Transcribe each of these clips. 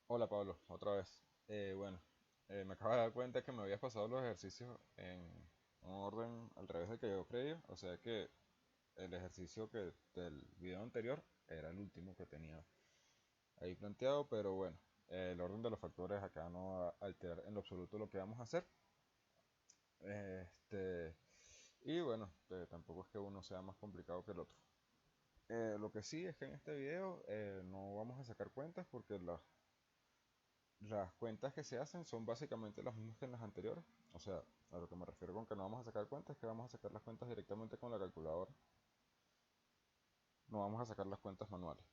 Hola Pablo, otra vez. Bueno, me acabo de dar cuenta que me habías pasado los ejercicios en un orden al revés del que yo creía. O sea que el ejercicio que del video anterior era el último que tenía ahí planteado, pero bueno, el orden de los factores acá no va a alterar en lo absoluto lo que vamos a hacer. Este, y bueno, tampoco es que uno sea más complicado que el otro. Lo que sí es que en este video no vamos a sacar cuentas porque las cuentas que se hacen son básicamente las mismas que en las anteriores. O sea, a lo que me refiero con que no vamos a sacar cuentas es que vamos a sacar las cuentas directamente con la calculadora. No vamos a sacar las cuentas manuales.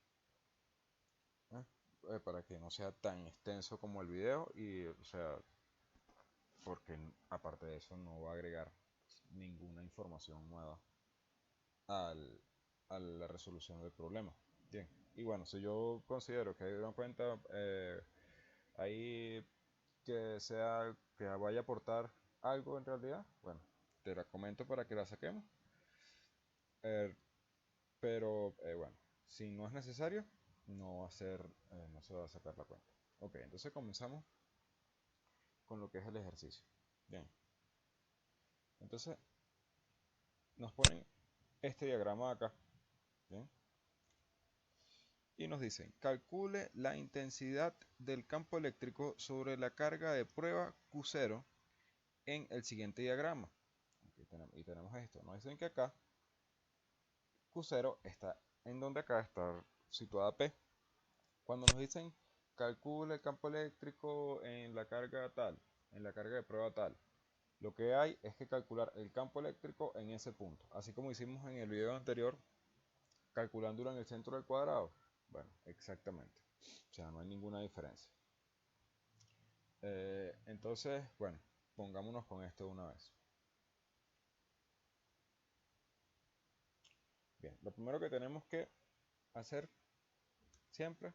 ¿Eh? Para que no sea tan extenso como el video y, o sea, porque aparte de eso no va a agregar ninguna información nueva al, a la resolución del problema. Bien. Y bueno, si yo considero que hay una cuenta ahí que vaya a aportar algo en realidad, bueno, te la comento para que la saquemos. Eh, pero bueno, si no es necesario, no se va a sacar la cuenta. Ok, entonces comenzamos con lo que es el ejercicio. Bien, entonces nos ponen este diagrama acá. Bien, y nos dicen, calcule la intensidad del campo eléctrico sobre la carga de prueba Q0 en el siguiente diagrama. Y tenemos esto. Nos dicen que acá Q0 está en donde acá está situada P. Cuando nos dicen calcule el campo eléctrico en la carga tal, en la carga de prueba tal, lo que hay es que calcular el campo eléctrico en ese punto. Así como hicimos en el video anterior, calculándolo en el centro del cuadrado. Bueno, exactamente. O sea, no hay ninguna diferencia. Entonces, bueno, pongámonos con esto de una vez. Bien, lo primero que tenemos que hacer siempre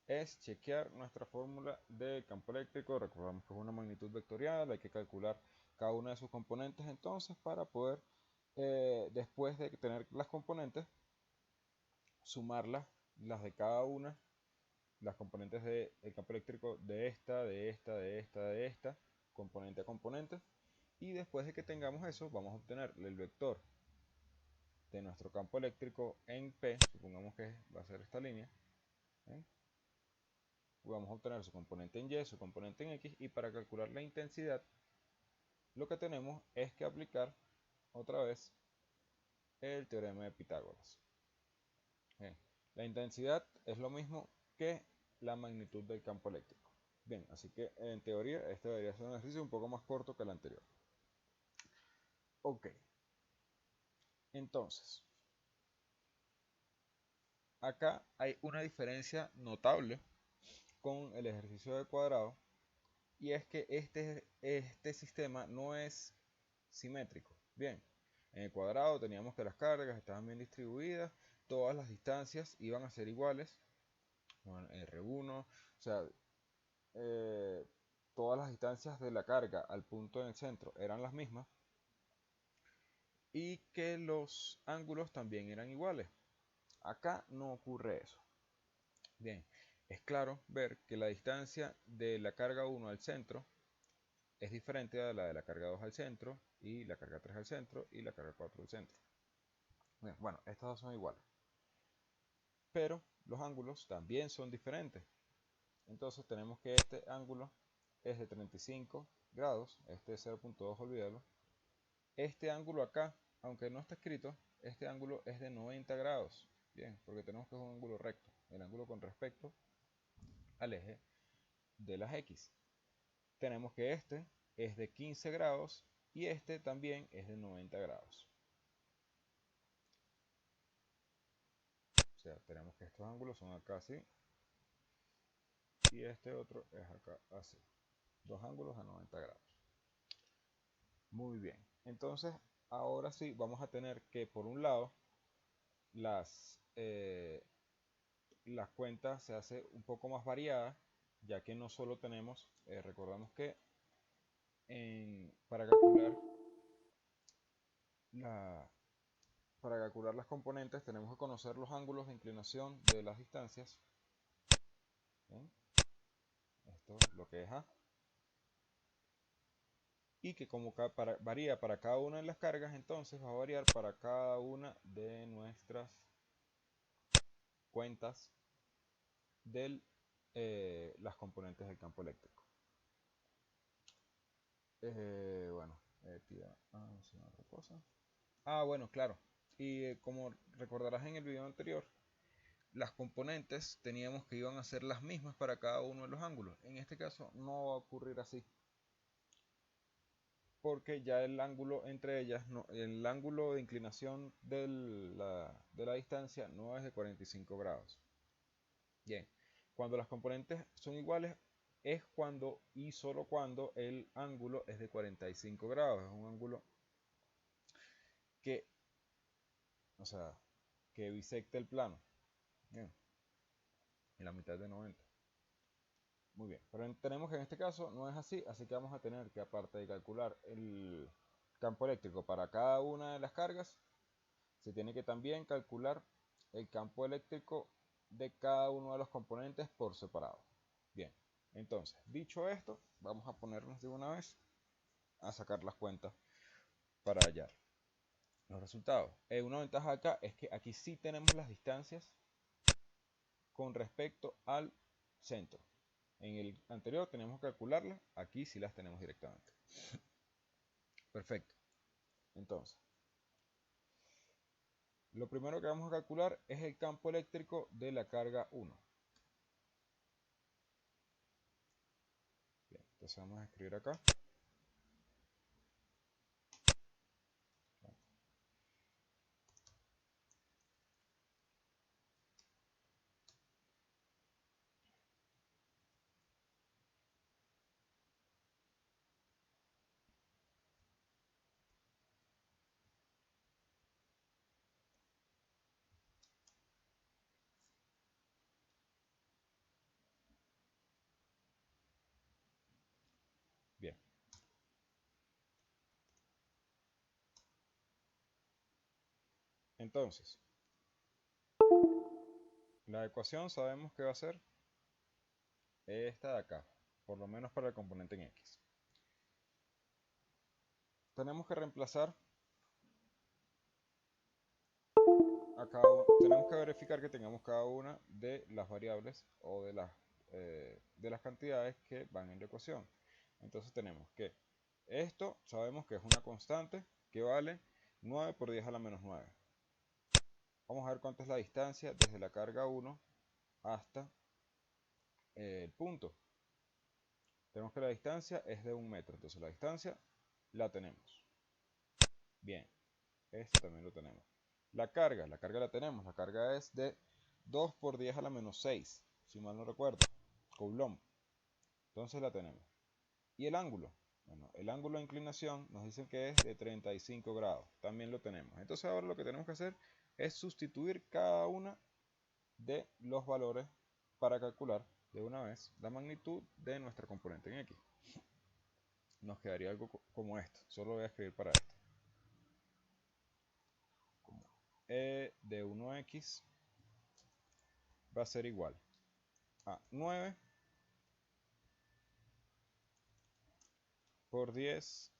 es chequear nuestra fórmula de campo eléctrico. Recordamos que es una magnitud vectorial, hay que calcular cada una de sus componentes entonces para poder, después de tener las componentes, sumarlas, las de cada una, las componentes del campo eléctrico de esta, componente a componente. Y después de que tengamos eso, vamos a obtener el vector de nuestro campo eléctrico en P, supongamos que va a ser esta línea, ¿eh? Vamos a obtener su componente en Y, su componente en X, y para calcular la intensidad, lo que tenemos es que aplicar otra vez el teorema de Pitágoras. Bien, la intensidad es lo mismo que la magnitud del campo eléctrico. Bien, así que en teoría este debería ser un ejercicio un poco más corto que el anterior. Ok, entonces, acá hay una diferencia notable con el ejercicio de cuadrado, y es que este sistema no es simétrico. Bien, en el cuadrado teníamos que las cargas estaban bien distribuidas, todas las distancias iban a ser iguales, bueno, R1, o sea, eh, todas las distancias de la carga al punto en el centro eran las mismas y que los ángulos también eran iguales. Acá no ocurre eso. Bien, es claro ver que la distancia de la carga 1 al centro es diferente a la de la carga 2 al centro, y la carga 3 al centro, y la carga 4 al centro. Bien, bueno, estas dos son iguales, pero los ángulos también son diferentes. Entonces tenemos que este ángulo es de 35 grados, este es 0.2, olvídalo. Este ángulo acá, aunque no está escrito, este ángulo es de 90 grados. Bien, porque tenemos que es un ángulo recto, el ángulo con respecto al eje de las X. Tenemos que este es de 15 grados y este también es de 90 grados. O sea, tenemos que estos ángulos son acá así y este otro es acá así. Dos ángulos a 90 grados. Muy bien. Entonces, ahora sí vamos a tener que, por un lado, las, eh, las cuentas se hace un poco más variadas, ya que no solo tenemos, recordamos que para calcular la, para calcular las componentes tenemos que conocer los ángulos de inclinación de las distancias. ¿Bien? esto lo que es A, y que como varía para cada una de las cargas, entonces va a variar para cada una de nuestras cuentas de las componentes del campo eléctrico. Bueno, otra cosa. Bueno, claro. Y como recordarás en el video anterior, las componentes teníamos que iban a ser las mismas para cada uno de los ángulos. En este caso no va a ocurrir así, porque ya el ángulo entre ellas, el ángulo de inclinación de la distancia no es de 45 grados. Bien, cuando las componentes son iguales es cuando y solo cuando el ángulo es de 45 grados. Es un ángulo que, o sea, que bisecta el plano. Bien, en la mitad de 90. Muy bien, pero tenemos que en este caso no es así, así que vamos a tener que, aparte de calcular el campo eléctrico para cada una de las cargas, se tiene que también calcular el campo eléctrico de cada uno de los componentes por separado. Bien, entonces, dicho esto, vamos a ponernos de una vez a sacar las cuentas para hallar los resultados. Una ventaja acá es que aquí sí tenemos las distancias con respecto al centro. En el anterior tenemos que calcularlas, aquí sí las tenemos directamente. Perfecto. Entonces, lo primero que vamos a calcular es el campo eléctrico de la carga 1. Bien, entonces vamos a escribir acá. Bien. Entonces, la ecuación sabemos que va a ser esta de acá, por lo menos para el componente en X. Tenemos que reemplazar tenemos que verificar que tengamos cada una de las variables o de las cantidades que van en la ecuación. Entonces tenemos que esto sabemos que es una constante que vale 9 por 10 a la menos 9. Vamos a ver cuánto es la distancia desde la carga 1 hasta el punto. Tenemos que la distancia es de 1 metro, entonces la distancia la tenemos. Bien, esto también lo tenemos. La carga la tenemos, la carga es de 2 por 10 a la menos 6, si mal no recuerdo, Coulomb. Entonces la tenemos. ¿Y el ángulo? Bueno, el ángulo de inclinación nos dicen que es de 35 grados, también lo tenemos. Entonces ahora lo que tenemos que hacer es sustituir cada una de los valores para calcular de una vez la magnitud de nuestra componente en X. Nos quedaría algo como esto, solo voy a escribir para esto. Como E de 1X va a ser igual a 9 por 10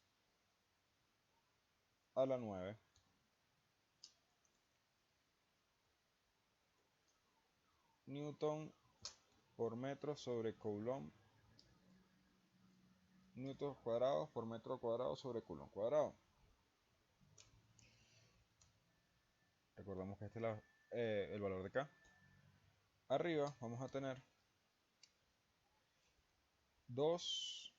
a la 9 Newton por metro sobre Coulomb, newtons cuadrados por metro cuadrado sobre Coulomb cuadrado. Recordemos que este es el valor de acá. Arriba vamos a tener 2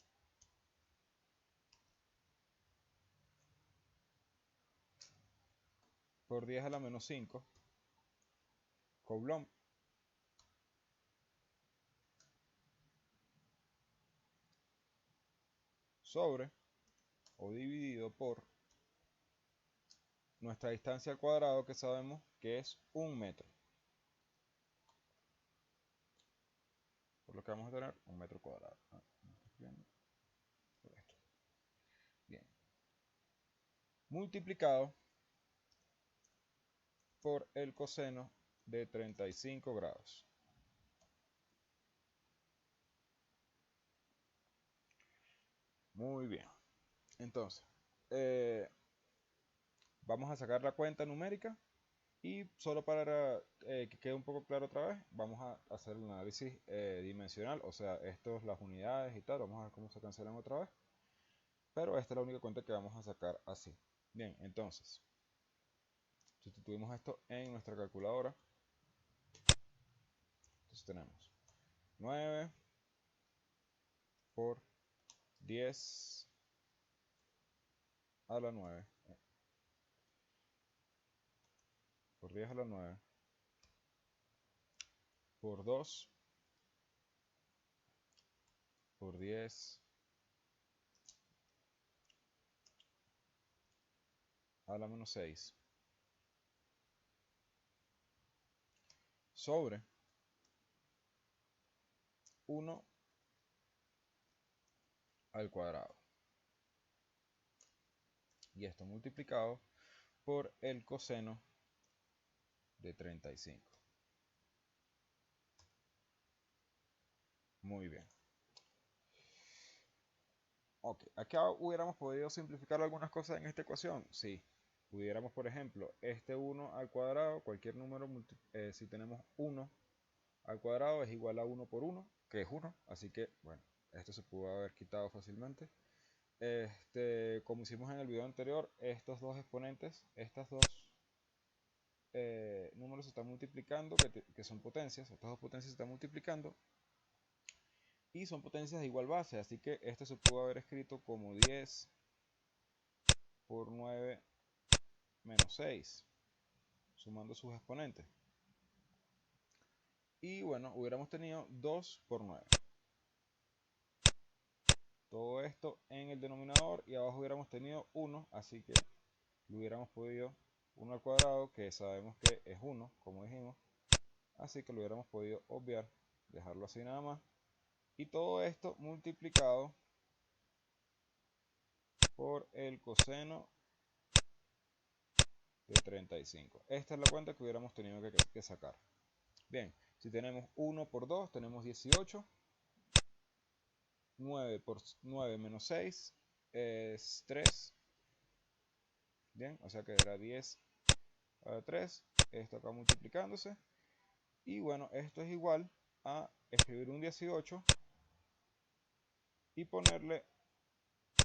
por 10 a la menos 5 Coulomb sobre o dividido por nuestra distancia al cuadrado, que sabemos que es 1 metro. Por lo que vamos a tener 1 metro cuadrado. Bien. Multiplicado por el coseno de 35 grados. Muy bien. Entonces, eh, vamos a sacar la cuenta numérica y solo para que quede un poco claro otra vez, vamos a hacer el análisis dimensional, o sea, estos, las unidades y tal, vamos a ver cómo se cancelan otra vez, pero esta es la única cuenta que vamos a sacar así. Bien, entonces, sustituimos esto en nuestra calculadora. Entonces tenemos 9 por 10 a la 9, por 10 a la 9, por 2, por 10 a la menos 6, sobre 1 al cuadrado. Y esto multiplicado por el coseno de 35. Muy bien. Ok, acá hubiéramos podido simplificar algunas cosas en esta ecuación. Sí, pudiéramos, por ejemplo, este 1 al cuadrado, cualquier número, si tenemos 1 al cuadrado es igual a 1 por 1, que es 1. Así que, bueno, esto se pudo haber quitado fácilmente. Como hicimos en el video anterior, estos dos exponentes, estas dos números se están multiplicando, que son potencias, estas dos potencias se están multiplicando y son potencias de igual base, así que esto se pudo haber escrito como 10 por 9 menos 6, sumando sus exponentes. Y bueno, hubiéramos tenido 2 por 9. Todo esto en el denominador y abajo hubiéramos tenido 1, así que lo hubiéramos podido 1 al cuadrado, que sabemos que es 1, como dijimos, así que lo hubiéramos podido obviar, dejarlo así nada más. Y todo esto multiplicado por el coseno de 35. Esta es la cuenta que hubiéramos tenido que sacar. Bien, si tenemos 1 por 2, tenemos 18. 9 por 9 menos 6 es 3. Bien, o sea que era 10 a 3. Esto acá multiplicándose. Y bueno, esto es igual a escribir un 18 y ponerle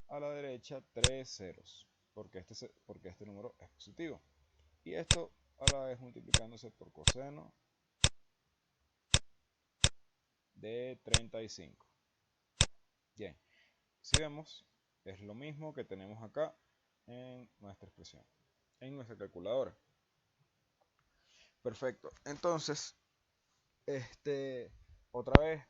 a la derecha 3 ceros, porque este número es positivo. Y esto a la vez multiplicándose por coseno de 35. Bien, si vemos, es lo mismo que tenemos acá en nuestra expresión, en nuestra calculadora. Perfecto. Entonces, otra vez,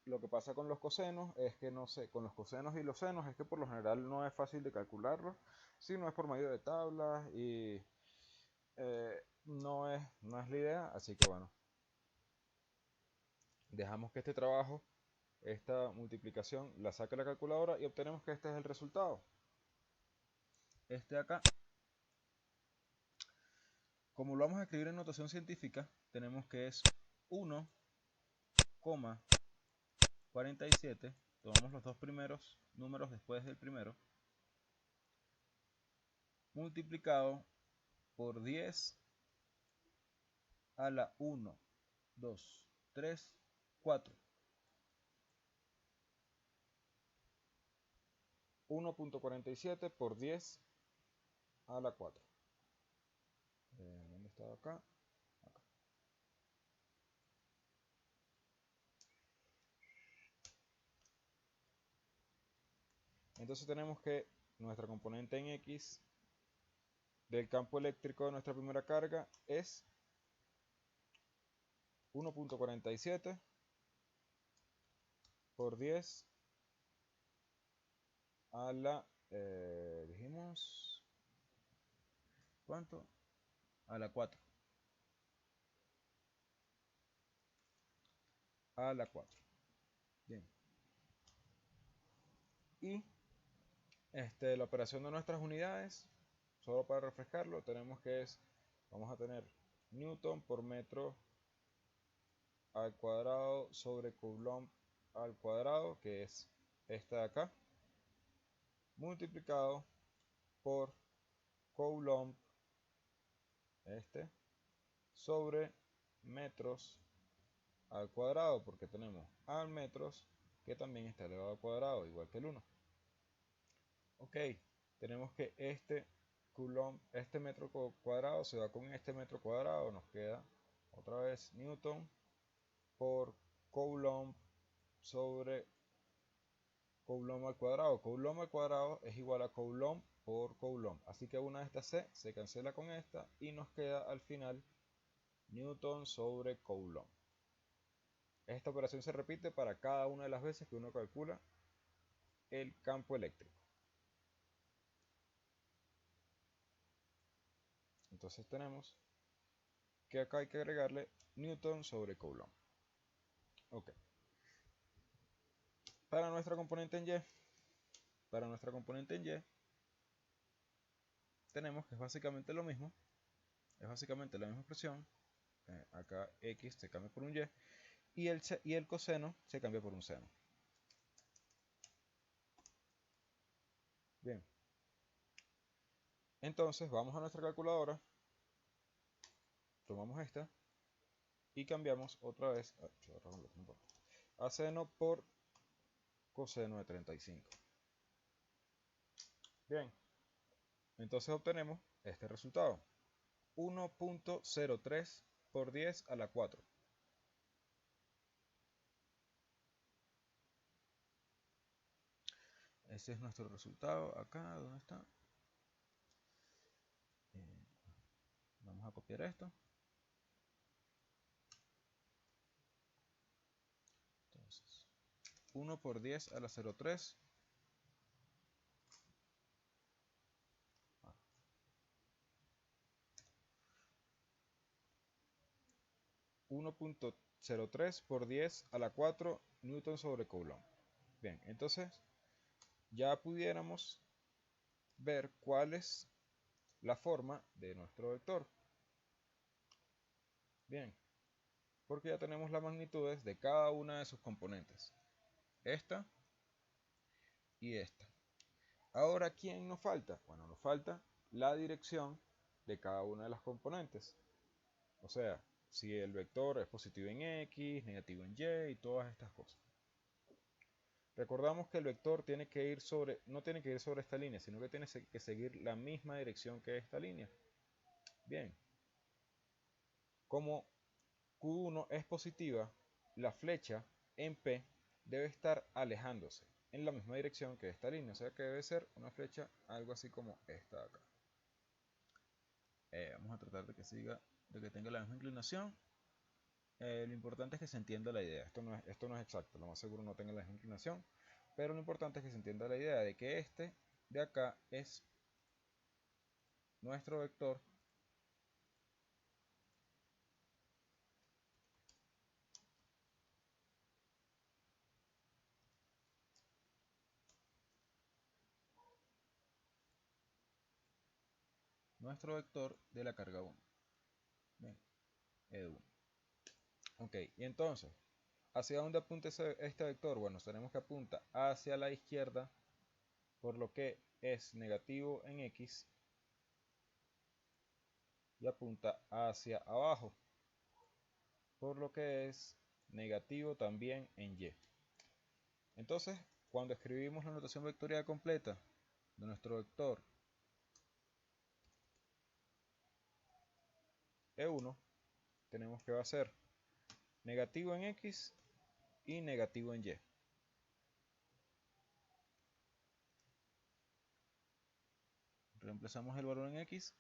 lo que pasa con los cosenos es que no sé, con los cosenos y los senos es que por lo general no es fácil de calcularlos, si no es por medio de tablas y no es la idea, así que bueno, dejamos que este trabajo, esta multiplicación, la saque la calculadora y obtenemos que este es el resultado. Este acá, como lo vamos a escribir en notación científica, tenemos que es 1,47, tomamos los dos primeros números después del primero, multiplicado por 10 a la 1, 2, 3, 4. 1.47 por 10 a la 4. ¿Dónde estaba acá? Acá. Entonces tenemos que nuestra componente en X del campo eléctrico de nuestra primera carga es 1.47 por 10 a la, dijimos, ¿cuánto? A la 4. A la 4. Bien. Y la operación de nuestras unidades, solo para refrescarlo, tenemos que vamos a tener Newton por metro al cuadrado sobre Coulomb al cuadrado, que es esta de acá. multiplicado por coulomb sobre metros al cuadrado, porque tenemos al metros que también está elevado al cuadrado, igual que el 1. Ok, tenemos que este metro cuadrado se va con este metro cuadrado, nos queda otra vez newton por coulomb sobre coulomb al cuadrado. Coulomb al cuadrado es igual a coulomb por coulomb, así que una de estas C se cancela con esta y nos queda al final newton sobre coulomb. Esta operación se repite para cada una de las veces que uno calcula el campo eléctrico. Entonces tenemos que acá hay que agregarle newton sobre coulomb. Ok. Para nuestra componente en Y, tenemos que es básicamente lo mismo. Es básicamente la misma expresión. Acá X se cambia por un Y y el coseno se cambia por un seno. Bien. Entonces vamos a nuestra calculadora. Tomamos esta. Y cambiamos otra vez a seno por coseno de 35. Bien. Entonces obtenemos este resultado. 1.03 por 10 a la 4. Ese es nuestro resultado. Acá, ¿dónde está? Vamos a copiar esto. Entonces, 1 por 10 a la 0.3. 1.03 por 10 a la 4 newton sobre coulomb. Bien, entonces ya pudiéramos ver cuál es la forma de nuestro vector. Bien, porque ya tenemos las magnitudes de cada una de sus componentes. Esta y esta. Ahora, ¿quién nos falta? Bueno, nos falta la dirección de cada una de las componentes. O sea, si el vector es positivo en X, negativo en Y y todas estas cosas. Recordamos que el vector tiene que ir no tiene que ir sobre esta línea, sino que tiene que seguir la misma dirección que esta línea. Bien. Como Q1 es positiva, la flecha en P debe estar alejándose en la misma dirección que esta línea. O sea que debe ser una flecha algo así como esta de acá. Vamos a tratar de que tenga la misma inclinación. Lo importante es que se entienda la idea. Esto no es exacto, lo más seguro no tenga la misma inclinación. Pero lo importante es que se entienda la idea de que este de acá es nuestro vector de la carga 1. Bien, E1. Ok, y entonces, ¿hacia dónde apunta este vector? Bueno, tenemos que apunta hacia la izquierda, por lo que es negativo en X, y apunta hacia abajo, por lo que es negativo también en Y. Entonces, cuando escribimos la notación vectorial completa de nuestro vector E1, tenemos que va a ser negativo en X y negativo en Y. Reemplazamos el valor en X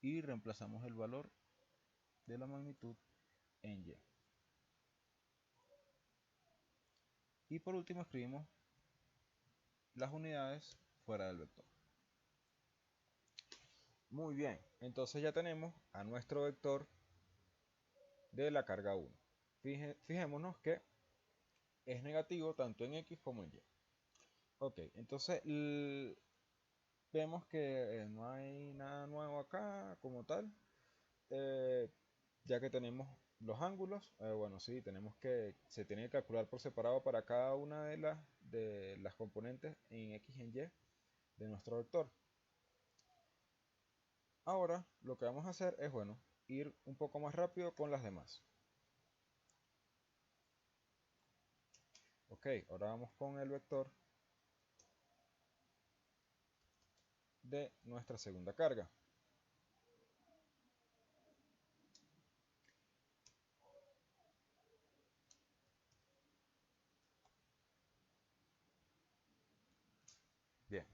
y reemplazamos el valor de la magnitud en Y. Y por último escribimos las unidades fuera del vector. Muy bien, entonces ya tenemos a nuestro vector de la carga 1. Fijémonos que es negativo tanto en X como en Y. Ok, entonces vemos que no hay nada nuevo acá como tal. ya que tenemos los ángulos, bueno, sí, se tiene que calcular por separado para cada una de las componentes en X y en Y de nuestro vector. Ahora lo que vamos a hacer es, bueno, ir un poco más rápido con las demás. Ok, ahora vamos con el vector de nuestra segunda carga. Bien,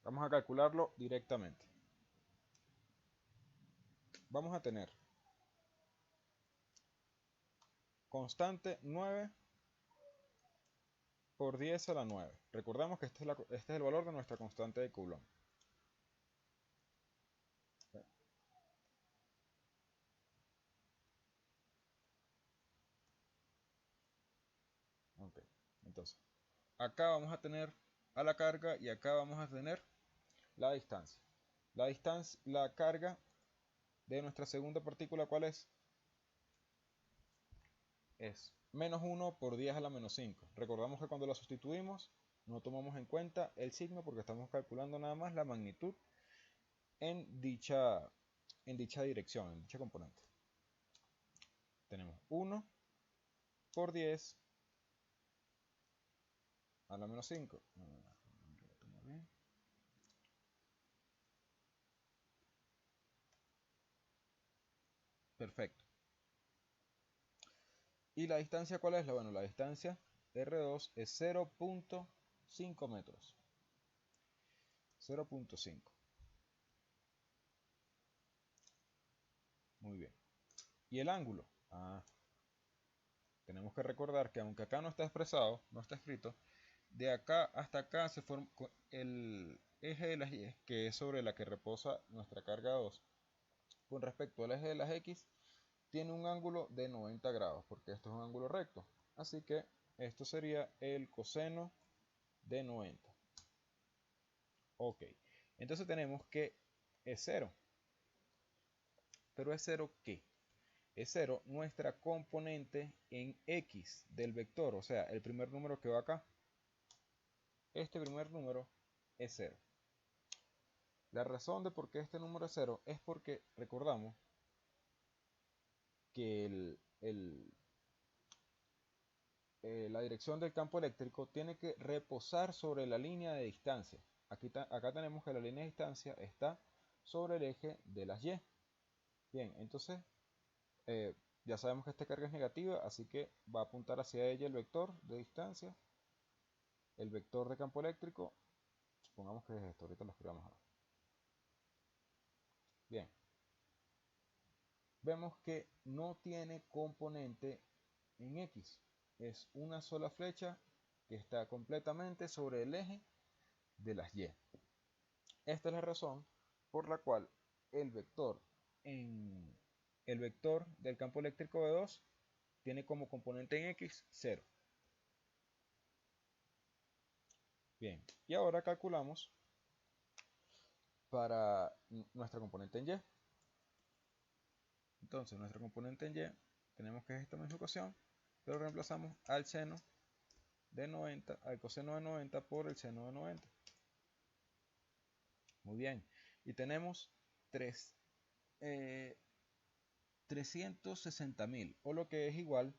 vamos a calcularlo directamente. Vamos a tener constante 9 por 10 a la 9. Recordemos que este es el valor de nuestra constante de Coulomb. Ok, entonces, acá vamos a tener a la carga y acá vamos a tener la distancia. La carga de nuestra segunda partícula, ¿cuál es? Es menos 1 por 10 a la menos 5. Recordamos que cuando la sustituimos no tomamos en cuenta el signo porque estamos calculando nada más la magnitud en dicha dirección, en dicha componente. Tenemos 1 por 10 a la menos 5. Perfecto. ¿Y la distancia cuál es? Bueno, la distancia R2 es 0.5 metros. 0.5. Muy bien. ¿Y el ángulo? Tenemos que recordar que aunque acá no está expresado, no está escrito, de acá hasta acá se forma el eje de las Y, que es sobre la que reposa nuestra carga 2, con respecto al eje de las X, tiene un ángulo de 90 grados, porque esto es un ángulo recto. Así que esto sería el coseno de 90. Ok, entonces tenemos que es 0. ¿Pero es 0 qué? Es 0 nuestra componente en X del vector, o sea, el primer número que va acá. Este primer número es 0. La razón de por qué este número es 0 es porque recordamos que la dirección del campo eléctrico tiene que reposar sobre la línea de distancia. Acá tenemos que la línea de distancia está sobre el eje de las Y. Bien, entonces ya sabemos que esta carga es negativa, así que va a apuntar hacia ella el vector de distancia, el vector de campo eléctrico. Supongamos que es esto, ahorita lo escribamos ahora. Bien, vemos que no tiene componente en X. Es una sola flecha que está completamente sobre el eje de las Y. Esta es la razón por la cual el vector del campo eléctrico de 2 tiene como componente en X 0. Bien, y ahora calculamos para nuestra componente en Y. Entonces, nuestra componente en Y tenemos que es esta misma ecuación, pero reemplazamos al seno de 90, al coseno de 90 por el seno de 90. Muy bien, y tenemos 360.000, o lo que es igual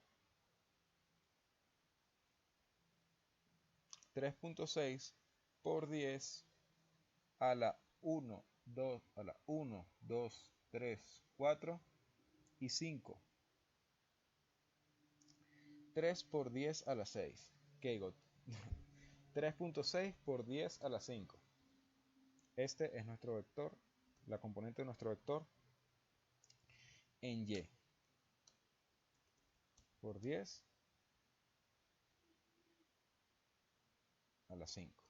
3.6 por 10 a la 1, 2, a la 1, 2, 3, 4 y 5. 3 por 10 a la 6. ¿Qué? 3.6 por 10 a la 5. Este es nuestro vector, la componente de nuestro vector en Y. Por 10 a la 5.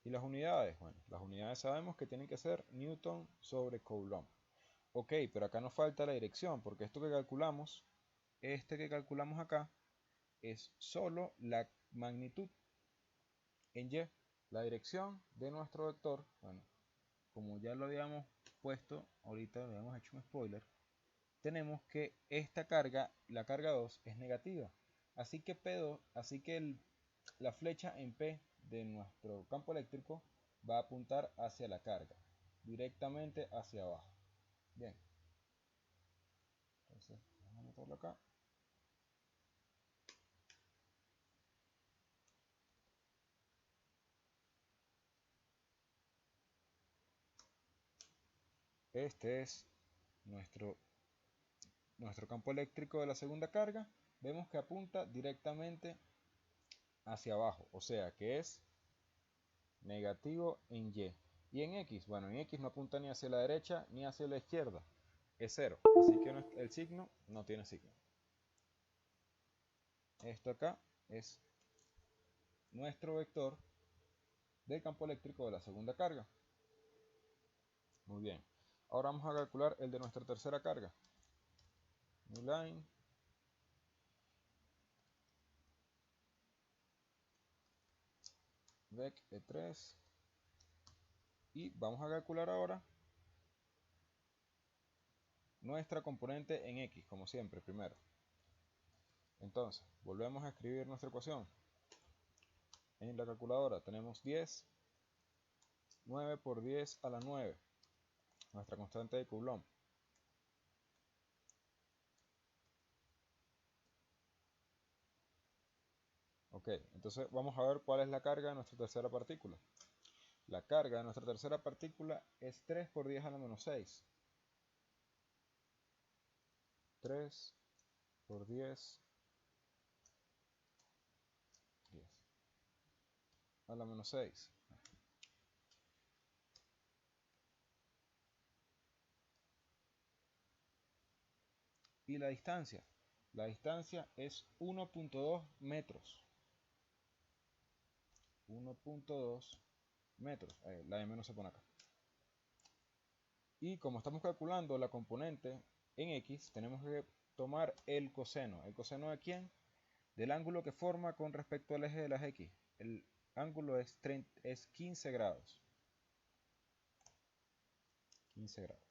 ¿Y las unidades? Bueno, las unidades sabemos que tienen que ser Newton sobre Coulomb. Ok, pero acá nos falta la dirección, porque este que calculamos acá, es solo la magnitud en Y. La dirección de nuestro vector, bueno, como ya lo habíamos puesto, ahorita le hemos hecho un spoiler, tenemos que esta carga, la carga 2, es negativa. Así que P2, la flecha en P de nuestro campo eléctrico va a apuntar hacia la carga, directamente hacia abajo. Bien. Entonces, vamos a meterlo acá. Este es nuestro campo eléctrico de la segunda carga. Vemos que apunta directamente hacia abajo, o sea que es negativo en Y. Y en X, bueno, en X no apunta ni hacia la derecha ni hacia la izquierda, es 0, así que el signo no tiene signo. Esto acá es nuestro vector del campo eléctrico de la segunda carga. Muy bien, ahora vamos a calcular el de nuestra tercera carga. New line, vec E3, y vamos a calcular ahora nuestra componente en X, como siempre, primero. Entonces, volvemos a escribir nuestra ecuación. En la calculadora tenemos 10, 9 por 10 a la 9, nuestra constante de Coulomb. Ok, entonces vamos a ver cuál es la carga de nuestra tercera partícula. La carga de nuestra tercera partícula es 3 por 10 a la menos 6. 3 por 10 a la menos 6. Y la distancia es 1.2 metros. 1.2 metros. La M no se pone acá. Y como estamos calculando la componente en X, tenemos que tomar el coseno. ¿El coseno de quién? Del ángulo que forma con respecto al eje de las X. El ángulo es 15 grados. 15 grados.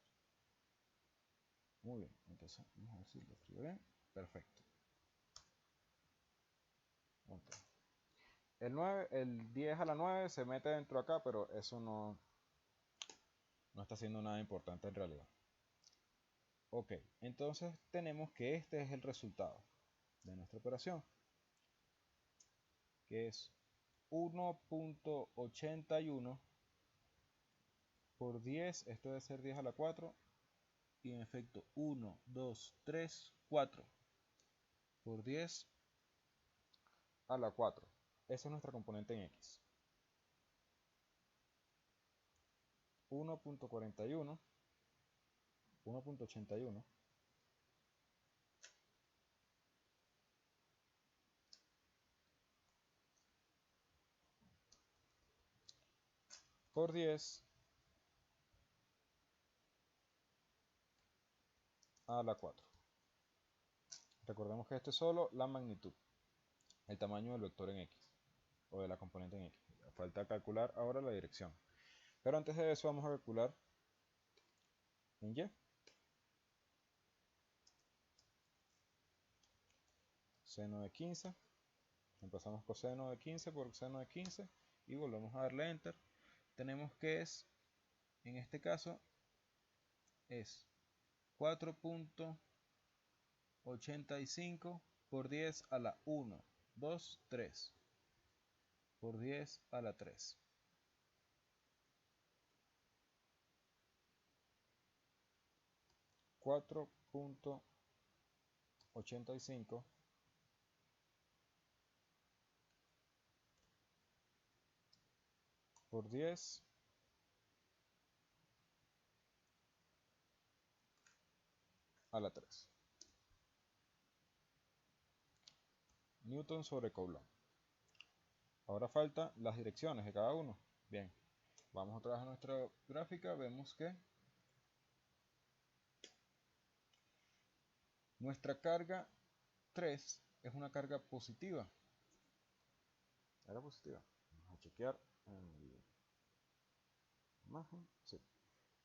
Muy bien, entonces vamos a ver si lo escribo bien. Perfecto. Okay. El 10 a la 9 se mete dentro acá, pero eso no está haciendo nada importante en realidad. Ok, entonces tenemos que este es el resultado de nuestra operación, que es 1.81 por 10, esto debe ser 10 a la 4, y en efecto 1, 2, 3, 4 por 10 a la 4. Esa es nuestra componente en X. 1.41, 1.81 por 10 a la 4. Recordemos que esto es solo la magnitud, el tamaño del vector en X, o de la componente en X. Falta calcular ahora la dirección. Pero antes de eso vamos a calcular en Y. Seno de 15. Empezamos coseno de 15 por seno de 15 y volvemos a darle enter. Tenemos que en este caso, es 4.85 por 10 a la 1, 2, 3 por 10 a la 3. 4.85 por 10 a la 3. Newton sobre Coulomb. Ahora faltan las direcciones de cada uno. Bien, vamos otra vez a nuestra gráfica. Vemos que nuestra carga 3 es una carga positiva. ¿Era positiva? Vamos a chequear en la imagen. Sí.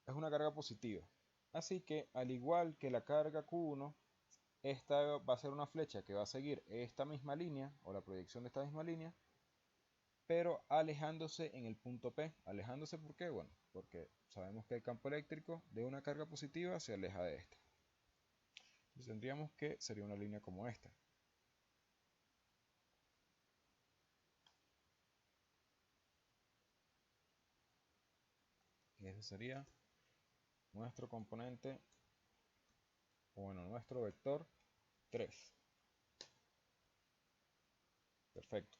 es una carga positiva. Así que al igual que la carga Q1, esta va a ser una flecha que va a seguir esta misma línea o la proyección de esta misma línea, pero alejándose en el punto P. ¿Alejándose por qué? Bueno, porque sabemos que el campo eléctrico de una carga positiva se aleja de esta. Entonces tendríamos que sería una línea como esta. Y ese sería nuestro componente, bueno, nuestro vector 3. Perfecto.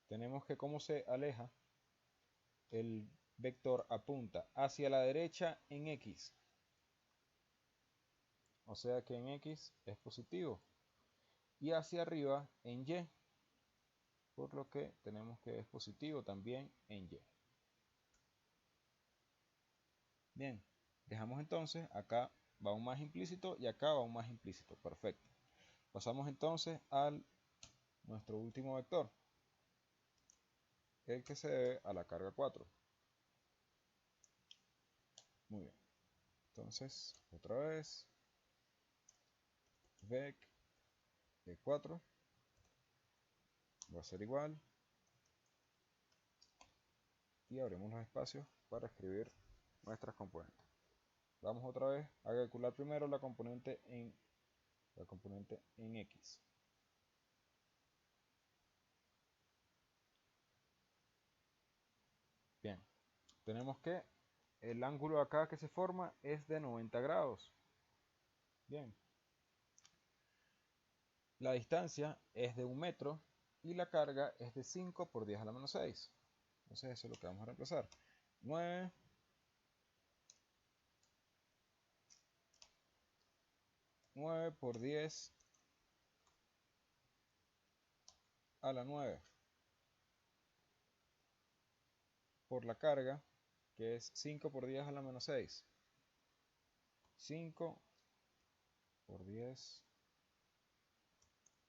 Tenemos que cómo se aleja, el vector apunta hacia la derecha en X. O sea que en X es positivo. Y hacia arriba en Y. Por lo que tenemos que es positivo también en Y. Bien, dejamos entonces, acá va un más implícito y acá va un más implícito. Perfecto. Pasamos entonces al nuestro último vector, el que se debe a la carga 4. Muy bien. Entonces, otra vez, vec de 4 va a ser igual. Y abrimos los espacios para escribir nuestras componentes. Vamos otra vez a calcular primero la componente en X. Bien, tenemos que el ángulo acá que se forma es de 90 grados. Bien, la distancia es de 1 metro y la carga es de 5 por 10 a la menos 6. Entonces eso es lo que vamos a reemplazar. 9 por 10 a la 9 por la carga, que es 5 por 10 a la menos 6. 5 por 10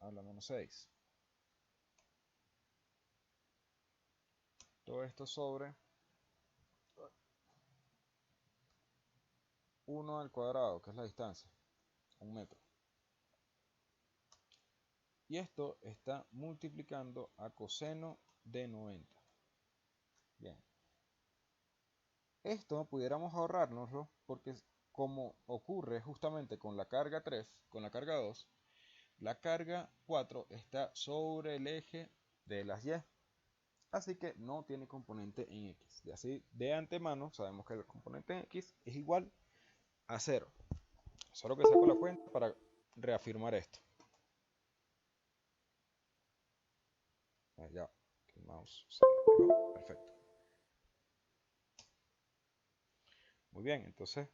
a la menos 6. Todo esto sobre 1 al cuadrado, que es la distancia, 1 metro. Y esto está multiplicando a coseno de 90. Bien. Esto pudiéramos ahorrárnoslo porque como ocurre justamente con la carga 3, con la carga 2, la carga 4 está sobre el eje de las Y. Así que no tiene componente en X. Y así de antemano sabemos que el componente en X es igual a 0. Solo que saco la cuenta para reafirmar esto. Ya, el mouse se pegó. Perfecto. Muy bien, entonces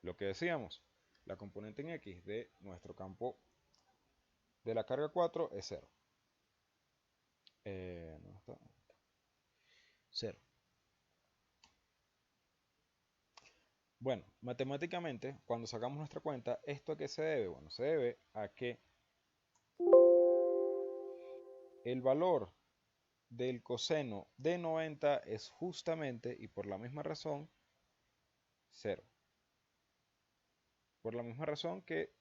lo que decíamos, la componente en X de nuestro campo de la carga 4 es 0. No está. 0. Bueno, matemáticamente, cuando sacamos nuestra cuenta, ¿esto a qué se debe? Bueno, se debe a que el valor del coseno de 90 es justamente, y por la misma razón, 0. Por la misma razón que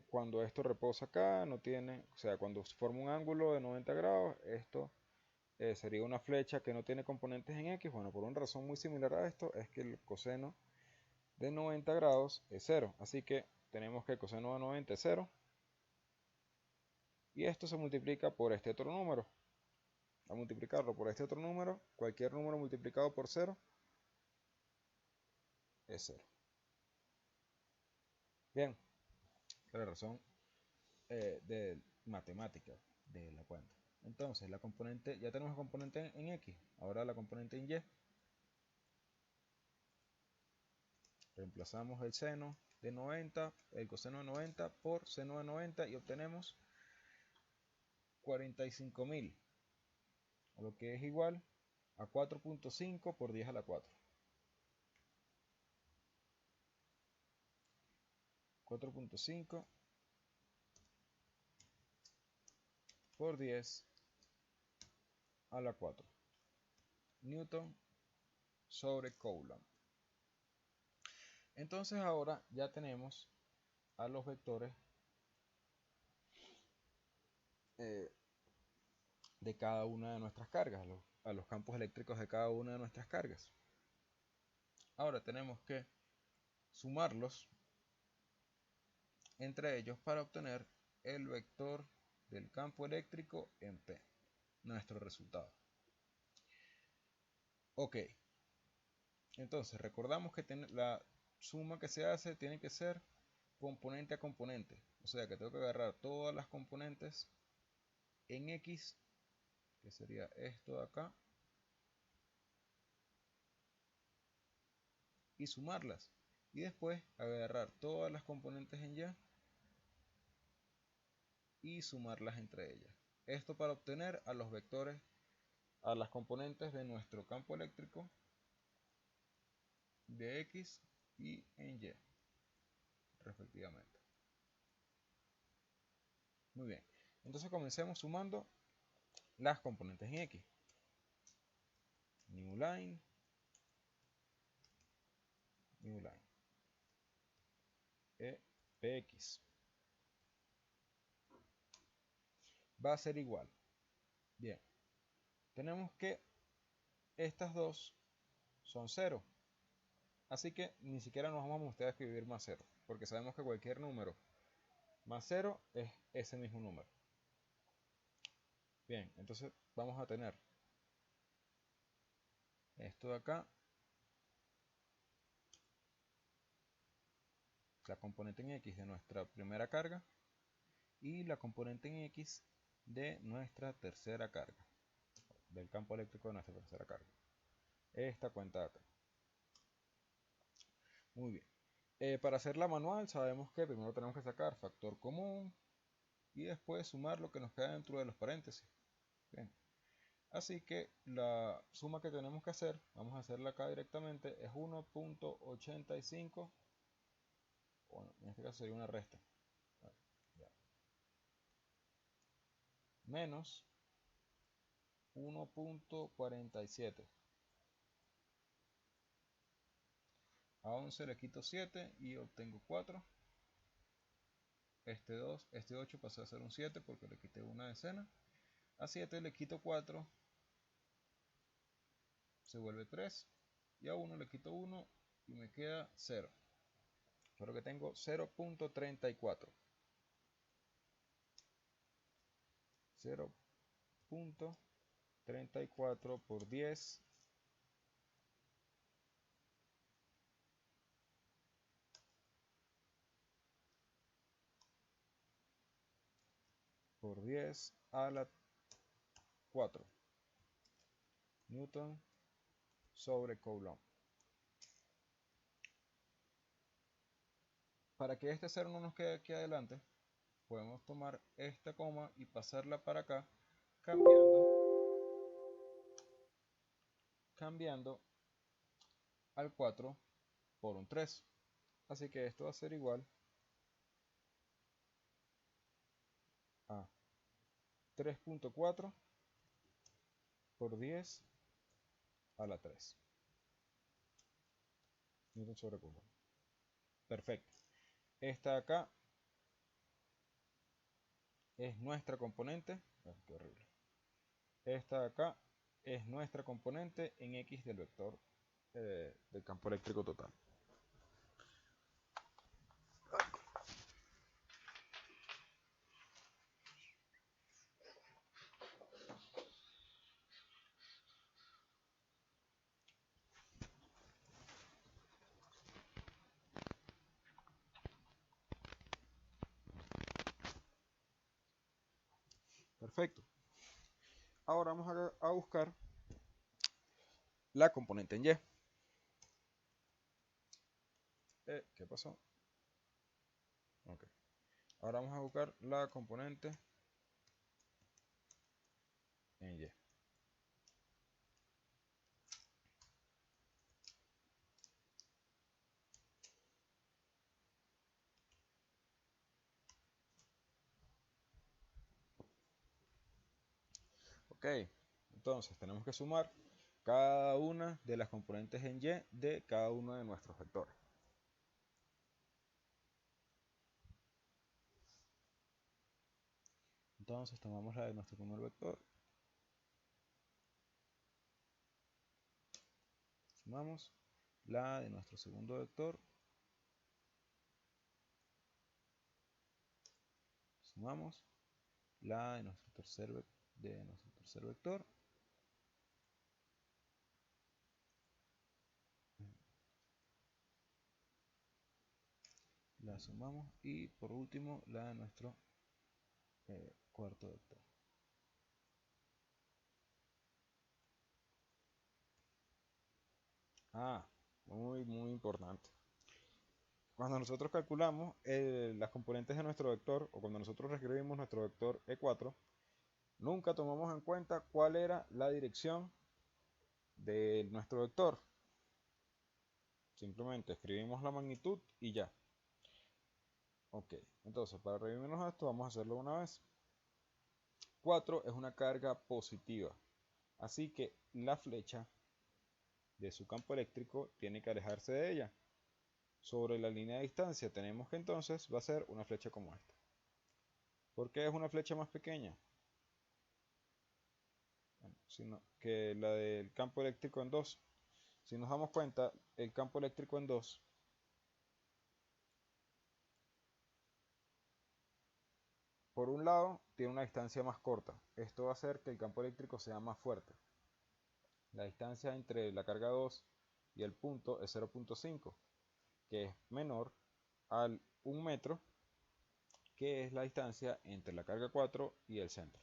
cuando esto reposa acá, no tiene, o sea, cuando se forma un ángulo de 90 grados, esto sería una flecha que no tiene componentes en X. Bueno, por una razón muy similar a esto, es que el coseno de 90 grados es 0. Así que tenemos que el coseno de 90 es 0. Y esto se multiplica por este otro número. A multiplicarlo por este otro número, cualquier número multiplicado por 0 es 0. Bien, la razón de matemática de la cuenta. Entonces, la componente, ya tenemos la componente en X, ahora la componente en Y. Reemplazamos el seno de 90, el coseno de 90 por seno de 90 y obtenemos 45.000, lo que es igual a 4.5 por 10 a la 4. 4.5 por 10 a la 4 Newton sobre Coulomb. Entonces ahora ya tenemos a los vectores de cada una de nuestras cargas, a los campos eléctricos de cada una de nuestras cargas. Ahora tenemos que sumarlos entre ellos para obtener el vector del campo eléctrico en P, nuestro resultado. Ok, entonces recordamos que la suma que se hace tiene que ser componente a componente, o sea que tengo que agarrar todas las componentes en X, que sería esto de acá, y sumarlas, y después agarrar todas las componentes en Y y sumarlas entre ellas. Esto para obtener a los vectores, a las componentes de nuestro campo eléctrico de X y en Y, respectivamente. Muy bien, entonces comencemos sumando las componentes en X. New line, Px va a ser igual. Bien, tenemos que estas dos son 0, así que ni siquiera nos vamos a mostrar a escribir más 0, porque sabemos que cualquier número más 0 es ese mismo número. Bien, entonces vamos a tener esto de acá, la componente en X de nuestra primera carga y la componente en X de nuestra tercera carga, del campo eléctrico de nuestra tercera carga. Esta cuenta de acá. Muy bien. Para hacerla manual sabemos que primero tenemos que sacar factor común y después sumar lo que nos queda dentro de los paréntesis. Bien. Así que la suma que tenemos que hacer, vamos a hacerla acá directamente, es 1.85, bueno, en este caso sería una resta, menos 1.47. A 11 le quito 7 y obtengo 4. Este 2, este 8 pasa a ser un 7 porque le quité una decena. A 7 le quito 4, se vuelve 3. Y a 1 le quito 1 y me queda 0. Pero que tengo 0.34. 0.34 por 10 por 10 a la 4 Newton sobre Coulomb. Para que este 0 no nos quede aquí adelante, podemos tomar esta coma y pasarla para acá, cambiando al 4 por un 3. Así que esto va a ser igual a 3.4 por 10 a la 3 Newton sobre Coulomb. Perfecto. Esta de acá es nuestra componente. Qué horrible. Esta de acá es nuestra componente en X del vector del campo eléctrico total. Perfecto. Ahora vamos a buscar la componente en Y. ¿Qué pasó? Ok. Ahora vamos a buscar la componente en Y. Ok. Entonces tenemos que sumar cada una de las componentes en Y de cada uno de nuestros vectores. Entonces tomamos la de nuestro primer vector, sumamos la de nuestro segundo vector, sumamos la de nuestro tercer vector, la sumamos y por último la de nuestro cuarto vector. Muy importante. Cuando nosotros calculamos las componentes de nuestro vector, o cuando nosotros reescribimos nuestro vector E4, nunca tomamos en cuenta cuál era la dirección de nuestro vector. Simplemente escribimos la magnitud y ya. Ok, entonces para revivirnos esto vamos a hacerlo una vez. 4 es una carga positiva, así que la flecha de su campo eléctrico tiene que alejarse de ella. Sobre la línea de distancia tenemos que entonces va a ser una flecha como esta. ¿Por qué es una flecha más pequeña? Bueno, sino que la del campo eléctrico en 2. Si nos damos cuenta, el campo eléctrico en 2 por un lado tiene una distancia más corta. Esto va a hacer que el campo eléctrico sea más fuerte. La distancia entre la carga 2 y el punto es 0.5, que es menor al 1 metro, que es la distancia entre la carga 4 y el centro.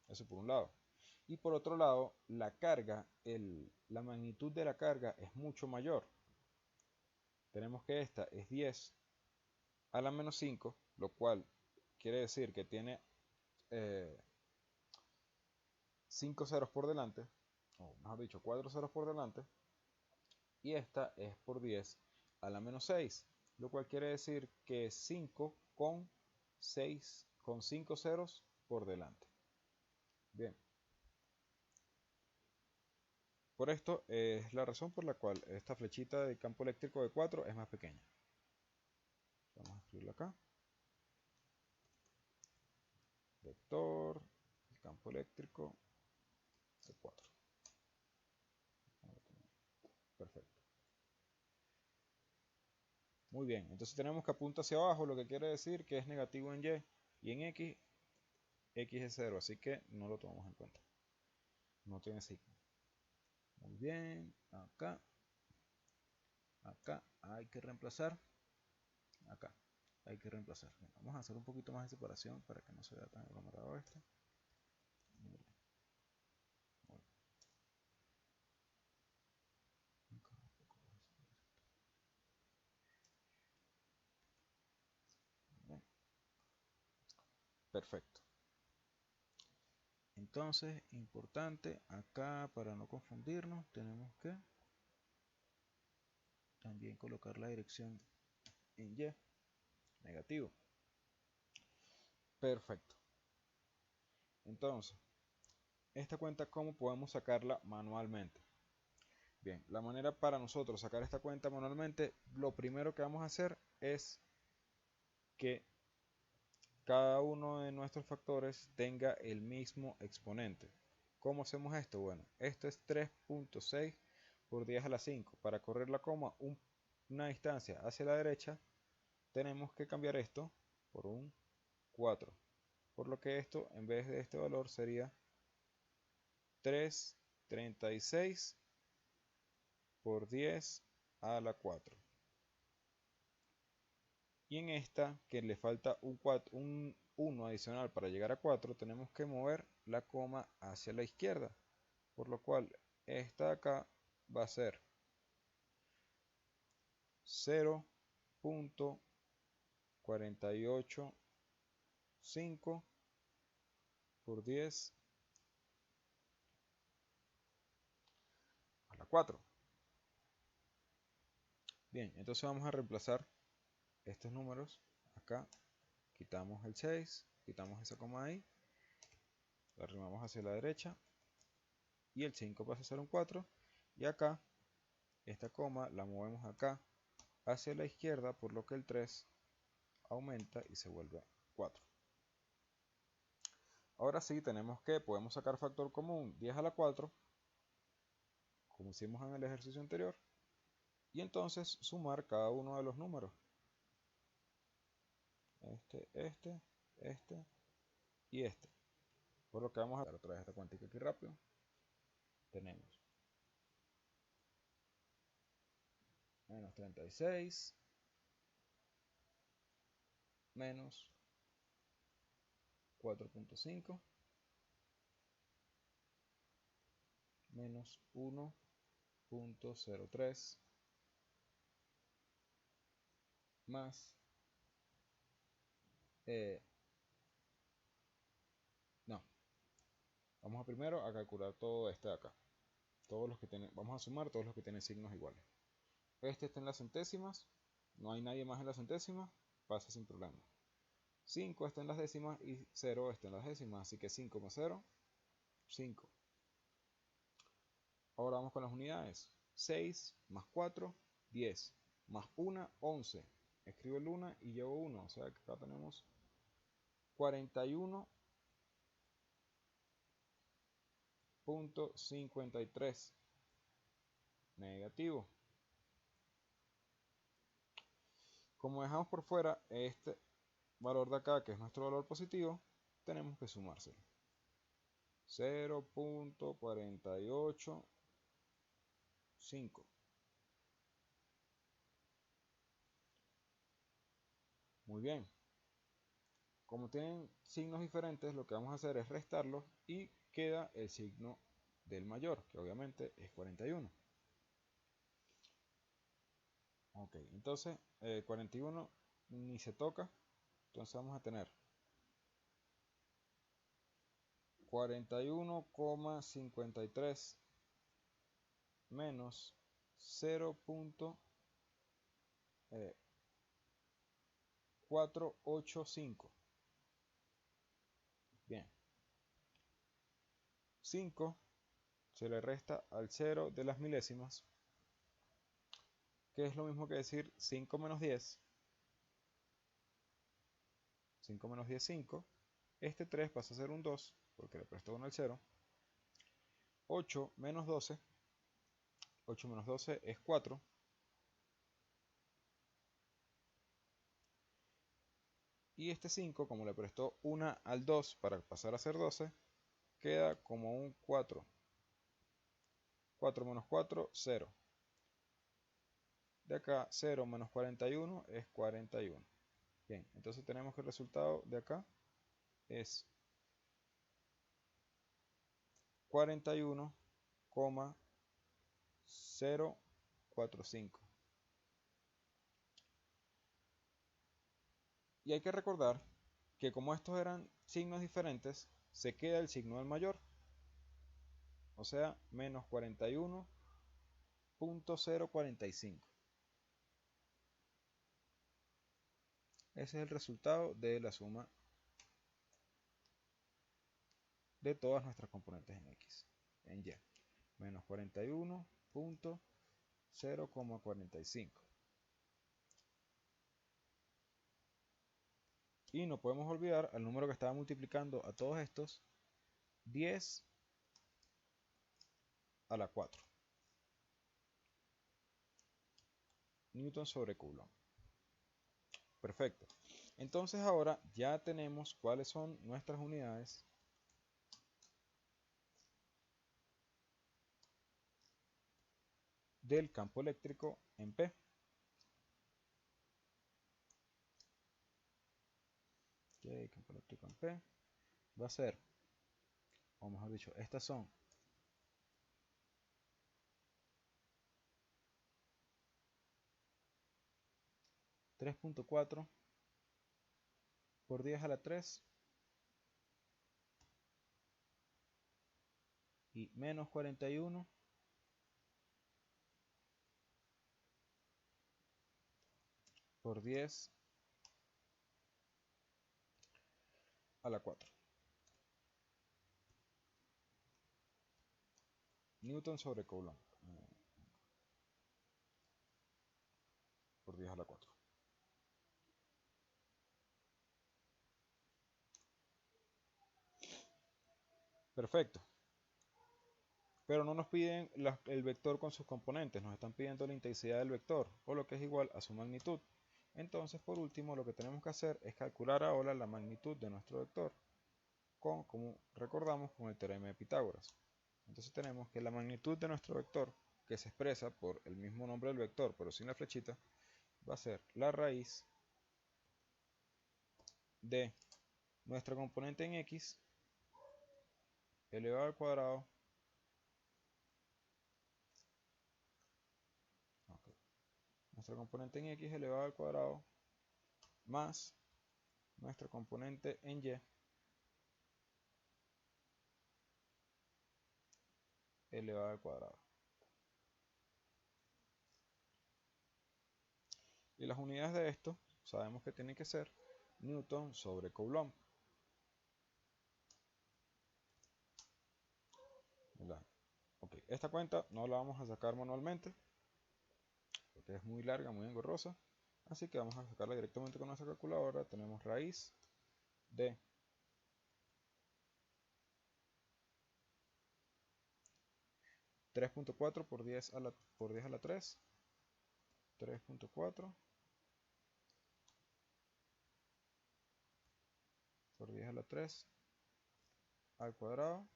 Eso por un lado. Y por otro lado, la carga, la magnitud de la carga es mucho mayor. Tenemos que esta es 10 a la menos 5, lo cual quiere decir que tiene 5 ceros por delante, o mejor dicho, 4 ceros por delante, y esta es por 10 a la menos 6, lo cual quiere decir que es 5 con 5 ceros por delante. Bien. Por esto es la razón por la cual esta flechita de campo eléctrico de 4 es más pequeña. Vamos a escribirlo acá. Vector, el campo eléctrico de 4. Perfecto. Muy bien, entonces tenemos que apunta hacia abajo, lo que quiere decir que es negativo en Y en X es 0, así que no lo tomamos en cuenta. No tiene signo. Muy bien, acá hay que reemplazar, acá hay que reemplazar. Bien, vamos a hacer un poquito más de separación para que no se vea tan aglomerado esto. Muy bien. Bien. Perfecto. Entonces, importante, acá para no confundirnos, tenemos que también colocar la dirección en Y, negativo. Perfecto. Entonces, esta cuenta, ¿cómo podemos sacarla manualmente? Bien, la manera para nosotros sacar esta cuenta manualmente, lo primero que vamos a hacer es que cada uno de nuestros factores tenga el mismo exponente. ¿Cómo hacemos esto? Bueno, esto es 3.6 por 10 a la 5. Para correr la coma una distancia hacia la derecha, tenemos que cambiar esto por un 4. Por lo que esto, en vez de este valor, sería 3.36 por 10 a la 4. Y en esta, que le falta un 1 adicional para llegar a 4, tenemos que mover la coma hacia la izquierda. Por lo cual, esta de acá va a ser 0.485 por 10 a la 4. Bien, entonces vamos a reemplazar estos números acá. Quitamos el 6, quitamos esa coma ahí, la arrimamos hacia la derecha y el 5 pasa a ser un 4. Y acá, esta coma la movemos acá hacia la izquierda, por lo que el 3 aumenta y se vuelve 4. Ahora sí, podemos sacar factor común 10 a la 4, como hicimos en el ejercicio anterior, y entonces sumar cada uno de los números. Este y este. Por lo que vamos a dar otra vez esta cuántica aquí rápido. Tenemos menos 36 menos 4.5 menos 1.03 más no, vamos a primero a calcular todo este de acá, todos los que tienen, vamos a sumar todos los que tienen signos iguales. Este está en las centésimas, no hay nadie más en las centésimas, pasa sin problema. 5 está en las décimas y 0 está en las décimas, así que 5 más 0, 5. Ahora vamos con las unidades. 6 más 4, 10. Más 1, 11. Escribo el 1 y llevo 1. O sea que acá tenemos 41.53 negativo. Como dejamos por fuera este valor de acá, que es nuestro valor positivo, tenemos que sumárselo. 0.485. Muy bien. Como tienen signos diferentes, lo que vamos a hacer es restarlos y queda el signo del mayor, que obviamente es 41. Ok, entonces 41 ni se toca, entonces vamos a tener 41,53 menos 0.485. Bien, 5 se le resta al 0 de las milésimas, que es lo mismo que decir 5 menos 10. 5 menos 10, 5. Este 3 pasa a ser un 2, porque le presto 1 al 0. 8 menos 12. 8 menos 12 es 4. Y este 5, como le prestó 1 al 2 para pasar a ser 12, queda como un 4. 4 menos 4, 0. De acá, 0 menos 41 es 41. Bien, entonces tenemos que el resultado de acá es 41,045. Y hay que recordar que como estos eran signos diferentes, se queda el signo del mayor. O sea, menos 41.045. Ese es el resultado de la suma de todas nuestras componentes en X, en Y. Menos 41.045. Y no podemos olvidar al número que estaba multiplicando a todos estos, 10 a la 4. Newton sobre Coulomb. Perfecto. Entonces ahora ya tenemos cuáles son nuestras unidades del campo eléctrico en P. Okay, campo eléctrico en P va a ser, o mejor dicho, estas son 3.4 por 10 a la 3 y menos 41 por 10 a la 4. Newton sobre Coulomb por 10 a la 4. Perfecto. Pero no nos piden el vector con sus componentes, nos están pidiendo la intensidad del vector, o lo que es igual a su magnitud. Entonces, por último, lo que tenemos que hacer es calcular ahora la magnitud de nuestro vector, como recordamos, con el teorema de Pitágoras. Entonces tenemos que la magnitud de nuestro vector, que se expresa por el mismo nombre del vector, pero sin la flechita, va a ser la raíz de nuestra componente en x elevado al cuadrado nuestra componente en x elevado al cuadrado más nuestra componente en y elevado al cuadrado. Y las unidades de esto sabemos que tienen que ser Newton sobre Coulomb. Okay. Esta cuenta no la vamos a sacar manualmente porque es muy larga, muy engorrosa. Así que vamos a sacarla directamente con nuestra calculadora. Tenemos raíz de 3.4 por 10 a la 3. 3.4 por 10 a la 3 al cuadrado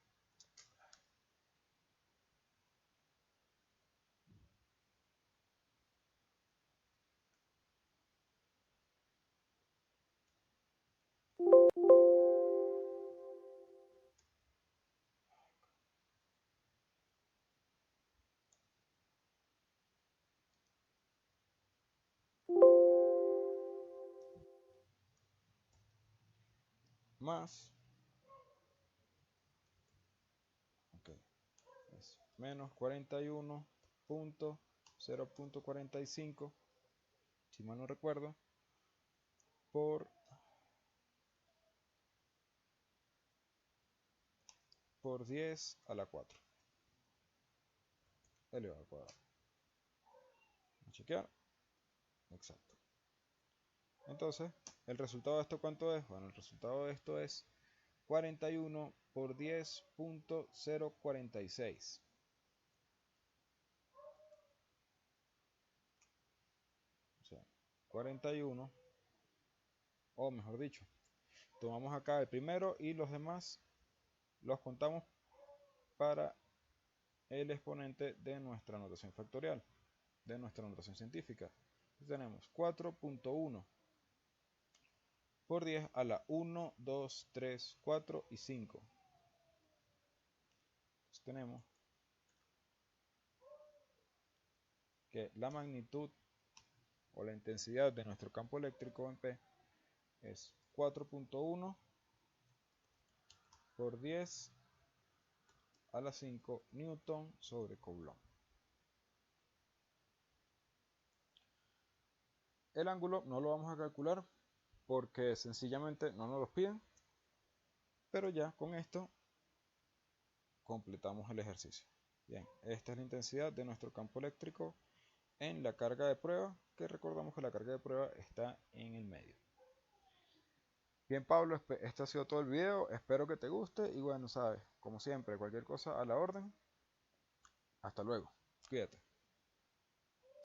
más es menos 41.0.45, si mal no recuerdo, por 10 a la 4 elevado al cuadrado. Vamos a chequear. Exacto. Entonces, ¿el resultado de esto cuánto es? Bueno, el resultado de esto es 41 por 10.046. O sea, 41, o mejor dicho, tomamos acá el primero y los demás los contamos para el exponente de nuestra notación factorial, de nuestra notación científica. Entonces tenemos 4.1 por 10 a la 1, 2, 3, 4 y 5. Entonces tenemos que la magnitud o la intensidad de nuestro campo eléctrico en P es 4.1 por 10 a la 5 Newton sobre Coulomb. El ángulo no lo vamos a calcular porque sencillamente no nos lo piden, pero ya con esto completamos el ejercicio. Bien, esta es la intensidad de nuestro campo eléctrico en la carga de prueba, que recordamos que la carga de prueba está en el medio. Bien, Pablo, este ha sido todo el video, espero que te guste y bueno, sabes, como siempre, cualquier cosa a la orden. Hasta luego, cuídate.